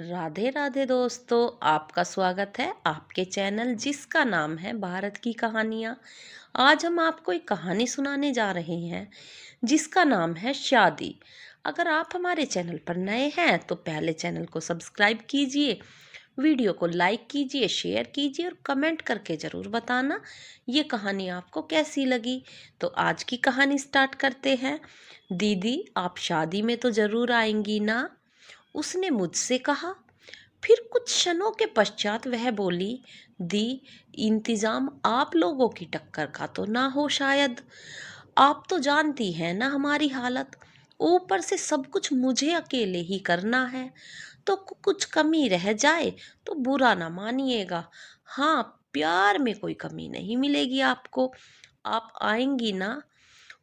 राधे राधे दोस्तों, आपका स्वागत है आपके चैनल जिसका नाम है भारत की कहानियाँ। आज हम आपको एक कहानी सुनाने जा रहे हैं जिसका नाम है शादी। अगर आप हमारे चैनल पर नए हैं तो पहले चैनल को सब्सक्राइब कीजिए, वीडियो को लाइक कीजिए, शेयर कीजिए और कमेंट करके ज़रूर बताना ये कहानी आपको कैसी लगी। तो आज की कहानी स्टार्ट करते हैं। दीदी, आप शादी में तो ज़रूर आएंगी ना? उसने मुझसे कहा। फिर कुछ क्षणों के पश्चात वह बोली, दी, इंतजाम आप लोगों की टक्कर का तो ना हो शायद। आप तो जानती हैं ना हमारी हालत, ऊपर से सब कुछ मुझे अकेले ही करना है। तो कुछ कमी रह जाए तो बुरा ना मानिएगा। हाँ, प्यार में कोई कमी नहीं मिलेगी आपको। आप आएंगी ना?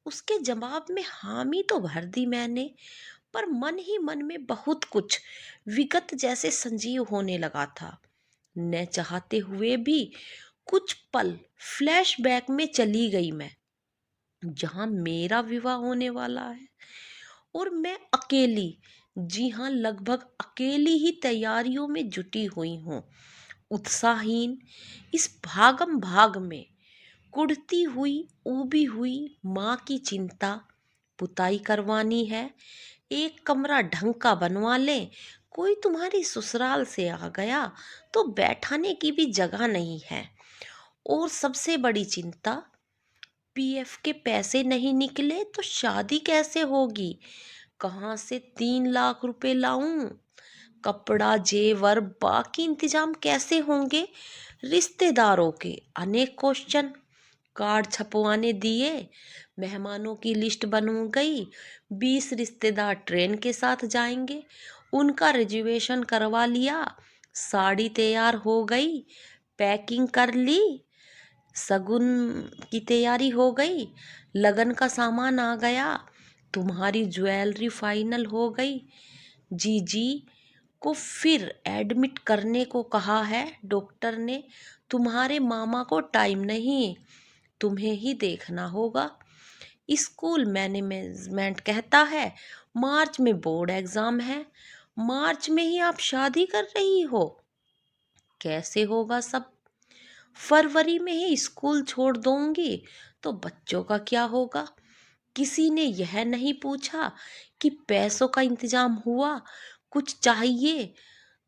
उसके जवाब में हामी तो भर दी मैंने, पर मन ही मन में बहुत कुछ विगत जैसे संजीव होने लगा था। न चाहते हुए भी कुछ पल फ्लैशबैक में चली गई मैं, जहां मेरा विवाह होने वाला है और मैं अकेली, जी हाँ, लगभग अकेली ही तैयारियों में जुटी हुई हूँ। उत्साहहीन इस भागम भाग में कुढ़ती हुई, ऊबी हुई माँ की चिंता। पुताई करवानी है, एक कमरा ढंग का बनवा लें। कोई तुम्हारी ससुराल से आ गया तो बैठाने की भी जगह नहीं है। और सबसे बड़ी चिंता, पीएफ के पैसे नहीं निकले तो शादी कैसे होगी? कहाँ से 3 लाख रुपए लाऊं? कपड़ा, जेवर, बाकी इंतजाम कैसे होंगे? रिश्तेदारों के अनेक क्वेश्चन। कार्ड छपवाने दिए, मेहमानों की लिस्ट बन गई। 20 रिश्तेदार ट्रेन के साथ जाएंगे, उनका रिजर्वेशन करवा लिया। साड़ी तैयार हो गई, पैकिंग कर ली। शगुन की तैयारी हो गई, लगन का सामान आ गया। तुम्हारी ज्वेलरी फाइनल हो गई। जीजी को फिर एडमिट करने को कहा है डॉक्टर ने। तुम्हारे मामा को टाइम नहीं, तुम्हें ही देखना होगा। स्कूल मैनेजमेंट कहता है मार्च में बोर्ड एग्जाम है। मार्च में ही आप शादी कर रही हो? कैसे होगा सब? फरवरी में ही स्कूल छोड़ दूंगी तो बच्चों का क्या होगा? किसी ने यह नहीं पूछा कि पैसों का इंतजाम हुआ, कुछ चाहिए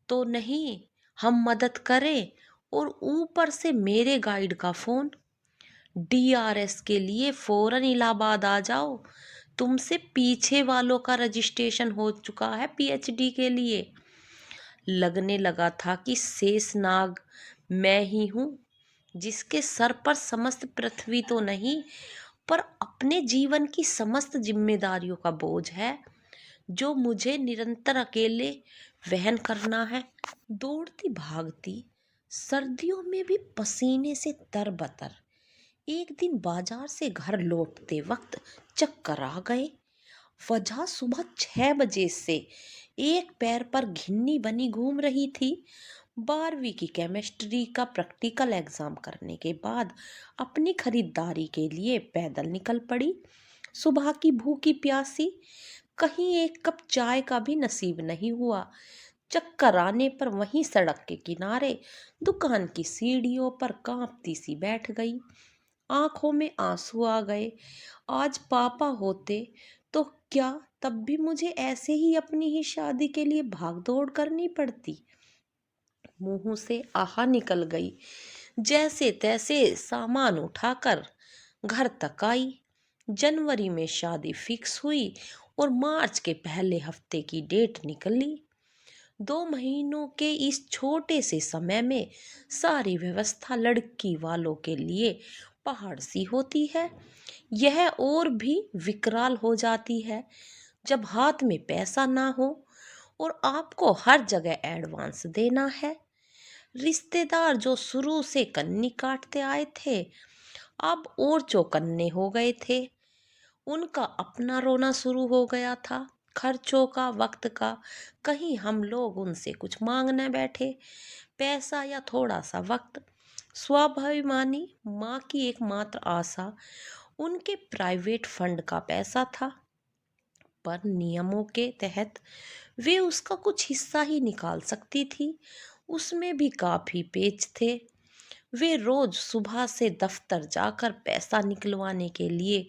तो नहीं, हम मदद करें। और ऊपर से मेरे गाइड का फोन, डीआरएस के लिए फौरन इलाहाबाद आ जाओ। तुमसे पीछे वालों का रजिस्ट्रेशन हो चुका है पीएचडी के लिए। लगने लगा था कि शेषनाग मैं ही हूँ, जिसके सर पर समस्त पृथ्वी तो नहीं, पर अपने जीवन की समस्त जिम्मेदारियों का बोझ है, जो मुझे निरंतर अकेले वहन करना है। दौड़ती भागती, सर्दियों में भी पसीने से तरबतर, एक दिन बाजार से घर लौटते वक्त चक्कर आ गए। वजह सुबह 6 बजे से एक पैर पर घिन्नी बनी घूम रही थी। 12वीं की केमिस्ट्री का प्रैक्टिकल एग्जाम करने के बाद अपनी खरीदारी के लिए पैदल निकल पड़ी। सुबह की भूखी प्यासी, कहीं एक कप चाय का भी नसीब नहीं हुआ। चक्कर आने पर वहीं सड़क के किनारे दुकान की सीढ़ियों पर कांपती सी बैठ गई। आंखों में आंसू आ गए। आज पापा होते तो क्या तब भी मुझे ऐसे ही अपनी ही शादी के लिए भागदौड़ करनी पड़ती? मुंह से आहा निकल गई। जैसे तैसे सामान उठाकर घर तक आई। जनवरी में शादी फिक्स हुई और मार्च के पहले हफ्ते की डेट निकली। 2 महीनों के इस छोटे से समय में सारी व्यवस्था लड़की वालों के लिए पहाड़ सी होती है। यह और भी विकराल हो जाती है जब हाथ में पैसा ना हो और आपको हर जगह एडवांस देना है। रिश्तेदार जो शुरू से कन्नी काटते आए थे, अब और चौकन्ने हो गए थे। उनका अपना रोना शुरू हो गया था, खर्चों का, वक्त का। कहीं हम लोग उनसे कुछ मांग न बैठे, पैसा या थोड़ा सा वक्त। स्वाभिमानी माँ की एकमात्र आशा उनके प्राइवेट फंड का पैसा था। पर नियमों के तहत वे उसका कुछ हिस्सा ही निकाल सकती थी। उसमें भी काफी पेच थे। वे रोज सुबह से दफ्तर जाकर पैसा निकलवाने के लिए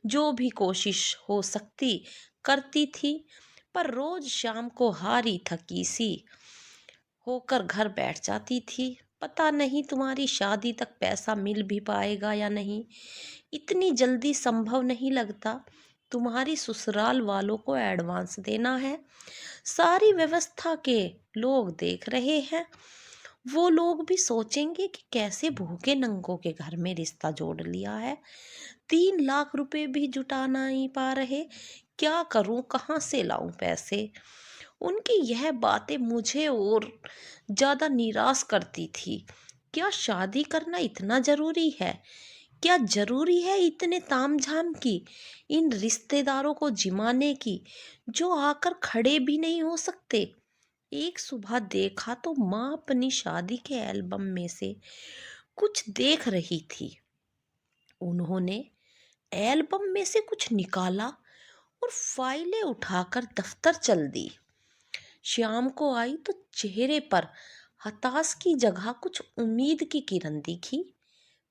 जो भी कोशिश हो सकती करती थी, पर रोज शाम को हारी थकी सी होकर घर बैठ जाती थी। पता नहीं तुम्हारी शादी तक पैसा मिल भी पाएगा या नहीं, इतनी जल्दी संभव नहीं लगता। तुम्हारी ससुराल वालों को एडवांस देना है। सारी व्यवस्था के लोग देख रहे हैं। वो लोग भी सोचेंगे कि कैसे भूखे नंगों के घर में रिश्ता जोड़ लिया है। 3 लाख रुपए भी जुटा नहीं पा रहे। क्या करूं, कहाँ से लाऊं पैसे? उनकी यह बातें मुझे और ज्यादा निराश करती थी। क्या शादी करना इतना जरूरी है? क्या जरूरी है इतने तामझाम की, इन रिश्तेदारों को जिमाने की, जो आकर खड़े भी नहीं हो सकते? एक सुबह देखा तो माँ अपनी शादी के एल्बम में से कुछ देख रही थी। उन्होंने एल्बम में से कुछ निकाला और फाइलें उठाकर दफ्तर चल दी। शाम को आई तो चेहरे पर हताश की जगह कुछ उम्मीद की किरण दिखी।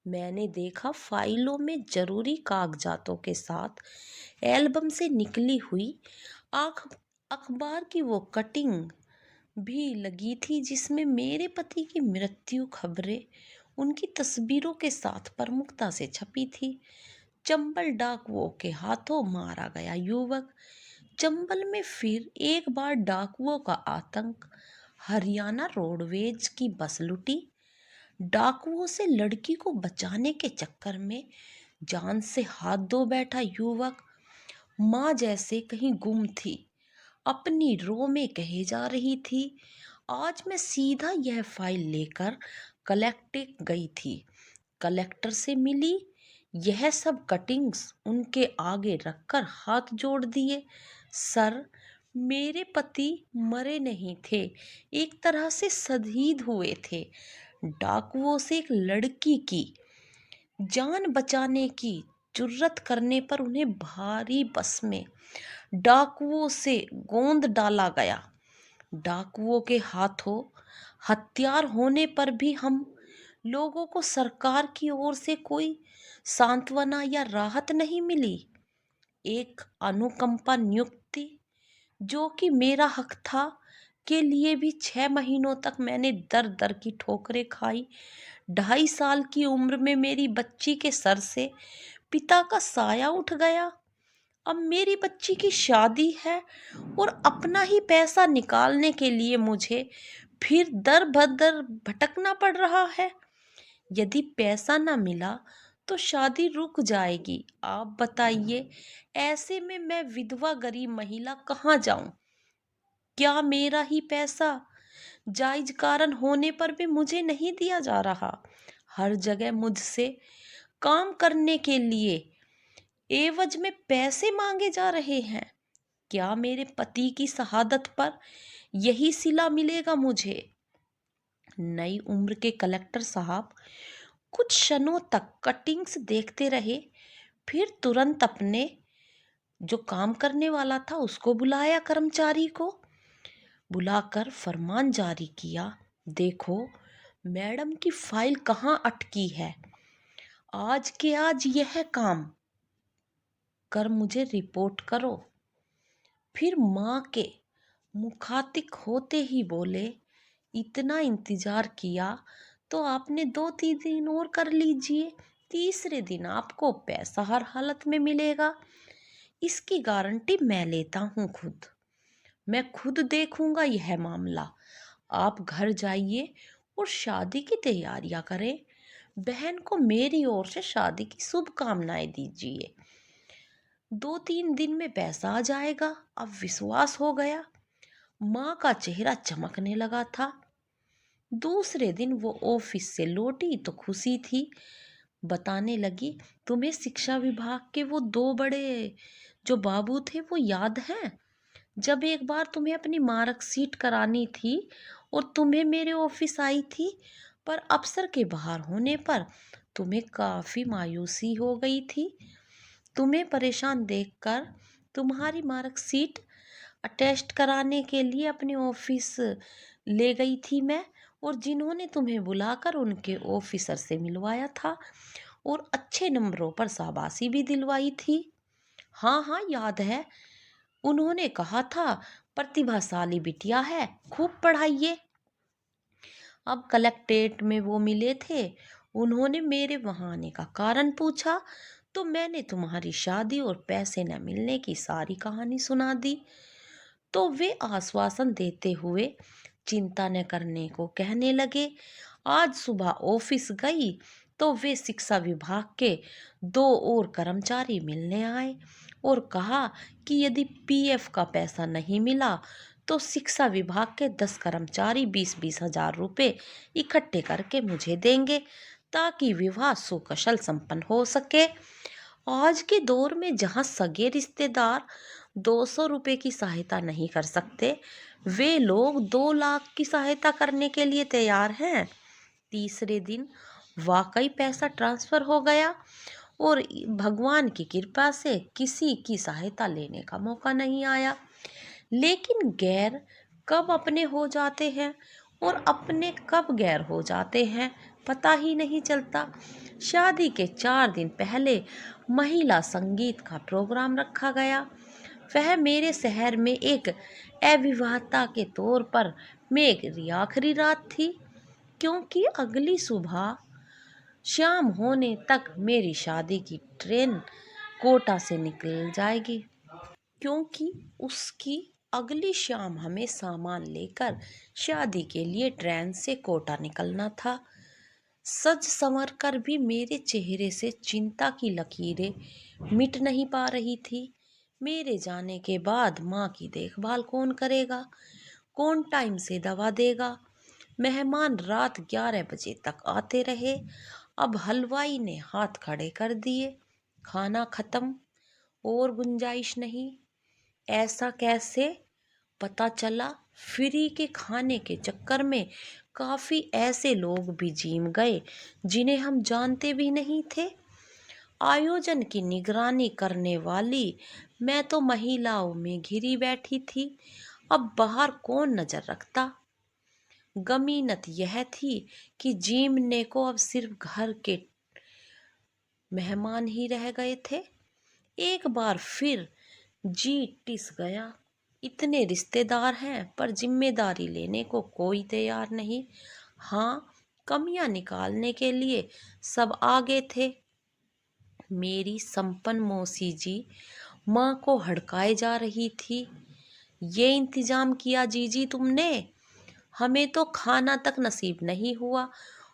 मैंने देखा फाइलों में जरूरी कागजातों के साथ एल्बम से निकली हुई आख अखबार की वो कटिंग भी लगी थी, जिसमें मेरे पति की मृत्यु खबरें उनकी तस्वीरों के साथ प्रमुखता से छपी थी। चंबल डाकुओं के हाथों मारा गया युवक। चंबल में फिर एक बार डाकुओं का आतंक। हरियाणा रोडवेज की बस लूटी। डाकुओं से लड़की को बचाने के चक्कर में जान से हाथ धो बैठा युवक। माँ जैसे कहीं गुम थी, अपनी रो में कहे जा रही थी। आज मैं सीधा यह फाइल लेकर कलेक्टेड गई थी। कलेक्टर से मिली। यह सब कटिंग्स उनके आगे रखकर हाथ जोड़ दिए। सर, मेरे पति मरे नहीं थे, एक तरह से शहीद हुए थे। डाकुओं से एक लड़की की जान बचाने की जुर्रत करने पर उन्हें भारी बस में डाकुओं से गोंद डाला गया। डाकुओं के हाथों हथियार होने पर भी हम लोगों को सरकार की ओर से कोई सांत्वना या राहत नहीं मिली। एक अनुकंपा नियुक्ति, जो कि मेरा हक था, के लिए भी 6 महीनों तक मैंने दर दर की ठोकरें खाई। 2.5 साल की उम्र में मेरी बच्ची के सर से पिता का साया उठ गया। अब मेरी बच्ची की शादी है और अपना ही पैसा निकालने के लिए मुझे फिर दर बदर भटकना पड़ रहा है। यदि पैसा ना मिला तो शादी रुक जाएगी। आप बताइए, ऐसे में मैं विधवा गरीब महिला कहाँ जाऊं? क्या मेरा ही पैसा जायज कारण होने पर भी मुझे नहीं दिया जा रहा? हर जगह मुझसे काम करने के लिए एवज में पैसे मांगे जा रहे हैं। क्या मेरे पति की शहादत पर यही सिला मिलेगा मुझे? नई उम्र के कलेक्टर साहब कुछ क्षणों तक कटिंग्स देखते रहे, फिर तुरंत अपने जो काम करने वाला था उसको बुलाया, कर्मचारी को बुलाकर फरमान जारी किया। देखो, मैडम की फाइल कहाँ अटकी है, आज के आज यह काम कर मुझे रिपोर्ट करो। फिर माँ के मुखातिब होते ही बोले, इतना इंतजार किया तो आपने 2-3 दिन और कर लीजिए। तीसरे दिन आपको पैसा हर हालत में मिलेगा। इसकी गारंटी मैं लेता हूँ खुद। मैं खुद देखूंगा यह मामला। आप घर जाइए और शादी की तैयारियां करें। बहन को मेरी ओर से शादी की शुभकामनाएं दीजिए। 2-3 दिन में पैसा आ जाएगा। अब विश्वास हो गया। माँ का चेहरा चमकने लगा था। दूसरे दिन वो ऑफिस से लौटी तो खुशी थी। बताने लगी, तुम्हें शिक्षा विभाग के वो 2 बड़े जो बाबू थे वो याद हैं? जब एक बार तुम्हें अपनी मार्कशीट करानी थी और तुम्हें मेरे ऑफिस आई थी, पर अफसर के बाहर होने पर तुम्हें काफ़ी मायूसी हो गई थी। तुम्हें परेशान देखकर तुम्हारी मार्कशीट अटेस्ट कराने के लिए अपने ऑफिस ले गई थी मैं, और जिन्होंने तुम्हें बुलाकर उनके ऑफिसर से मिलवाया था और अच्छे नंबरों पर शाबाशी भी दिलवाई थी। हाँ हाँ, याद है। उन्होंने कहा था प्रतिभाशाली बिटिया है, खूब पढ़ाइए। अब कलेक्ट्रेट में वो मिले थे। उन्होंने मेरे वहां आने का कारण पूछा तो मैंने तुम्हारी शादी और पैसे न मिलने की सारी कहानी सुना दी। तो वे आश्वासन देते हुए चिंता न करने को कहने लगे। आज सुबह ऑफिस गई तो वे शिक्षा विभाग के 2 और कर्मचारी मिलने आए और कहा कि यदि पीएफ का पैसा नहीं मिला तो शिक्षा विभाग के 10 कर्मचारी 20-20 हजार रुपए इकट्ठे करके मुझे देंगे ताकि विवाह सुकुशल संपन्न हो सके। आज के दौर में जहां सगे रिश्तेदार 200 रुपए की सहायता नहीं कर सकते, वे लोग 2 लाख की सहायता करने के लिए तैयार हैं। तीसरे दिन वाकई पैसा ट्रांसफर हो गया और भगवान की कृपा से किसी की सहायता लेने का मौका नहीं आया। लेकिन गैर कब अपने हो जाते हैं और अपने कब गैर हो जाते हैं, पता ही नहीं चलता। शादी के 4 दिन पहले महिला संगीत का प्रोग्राम रखा गया। वह मेरे शहर में एक अविवाहिता के तौर पर मेरी आखिरी रात थी, क्योंकि अगली सुबह शाम होने तक मेरी शादी की ट्रेन कोटा से निकल जाएगी, क्योंकि उसकी अगली शाम हमें सामान लेकर शादी के लिए ट्रेन से कोटा निकलना था। सज संवर कर भी मेरे चेहरे से चिंता की लकीरें मिट नहीं पा रही थी। मेरे जाने के बाद माँ की देखभाल कौन करेगा, कौन टाइम से दवा देगा। मेहमान रात 11 बजे तक आते रहे। अब हलवाई ने हाथ खड़े कर दिए, खाना खत्म और गुंजाइश नहीं। ऐसा कैसे? पता चला फ्री के खाने के चक्कर में काफी ऐसे लोग भी जिम गए जिन्हें हम जानते भी नहीं थे। आयोजन की निगरानी करने वाली मैं तो महिलाओं में घिरी बैठी थी। अब बाहर कौन नजर रखता। गमीनत यह थी कि जीमने को अब सिर्फ घर के मेहमान ही रह गए थे। एक बार फिर जी टिस गया। इतने रिश्तेदार हैं पर जिम्मेदारी लेने को कोई तैयार नहीं। हाँ, कमियां निकालने के लिए सब आगे थे। मेरी संपन्न मौसी जी माँ को हड़काए जा रही थी। ये इंतजाम किया जीजी तुमने, हमें तो खाना तक नसीब नहीं हुआ।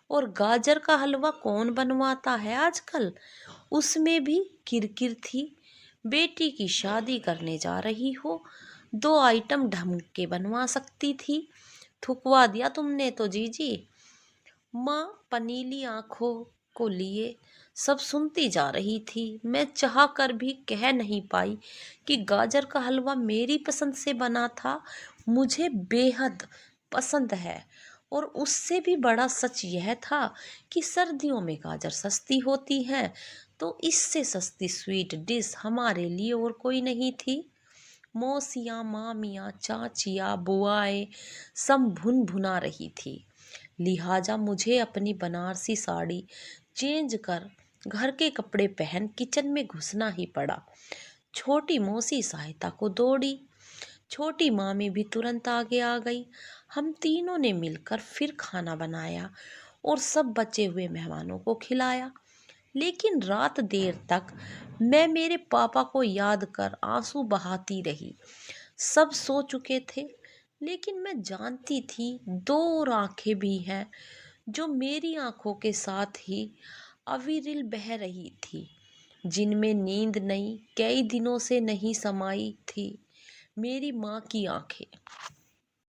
और गाजर का हलवा कौन बनवाता है आजकल, उसमें भी किरकिर थी। बेटी की शादी करने जा रही हो, 2 आइटम ढंग के बनवा सकती थी, थुकवा दिया तुमने तो जीजी। माँ पनीली आंखों को लिए सब सुनती जा रही थी। मैं चाह कर भी कह नहीं पाई कि गाजर का हलवा मेरी पसंद से बना था, मुझे बेहद पसंद है। और उससे भी बड़ा सच यह था कि सर्दियों में गाजर सस्ती होती है, तो इससे सस्ती स्वीट डिश हमारे लिए और कोई नहीं थी। मौसियाँ, मामियाँ, चाचियाँ, बुआएं सब भुन भुना रही थी। लिहाजा मुझे अपनी बनारसी साड़ी चेंज कर घर के कपड़े पहन किचन में घुसना ही पड़ा। छोटी मौसी सहायता को दौड़ी, छोटी मामी भी तुरंत आगे आ गई। हम तीनों ने मिलकर फिर खाना बनाया और सब बचे हुए मेहमानों को खिलाया। लेकिन रात देर तक मैं मेरे पापा को याद कर आंसू बहाती रही। सब सो चुके थे, लेकिन मैं जानती थी 2 और आंखें भी हैं जो मेरी आंखों के साथ ही अविरिल बह रही थी, जिनमें नींद नई कई दिनों से नहीं समाई थी। मेरी माँ की आंखें।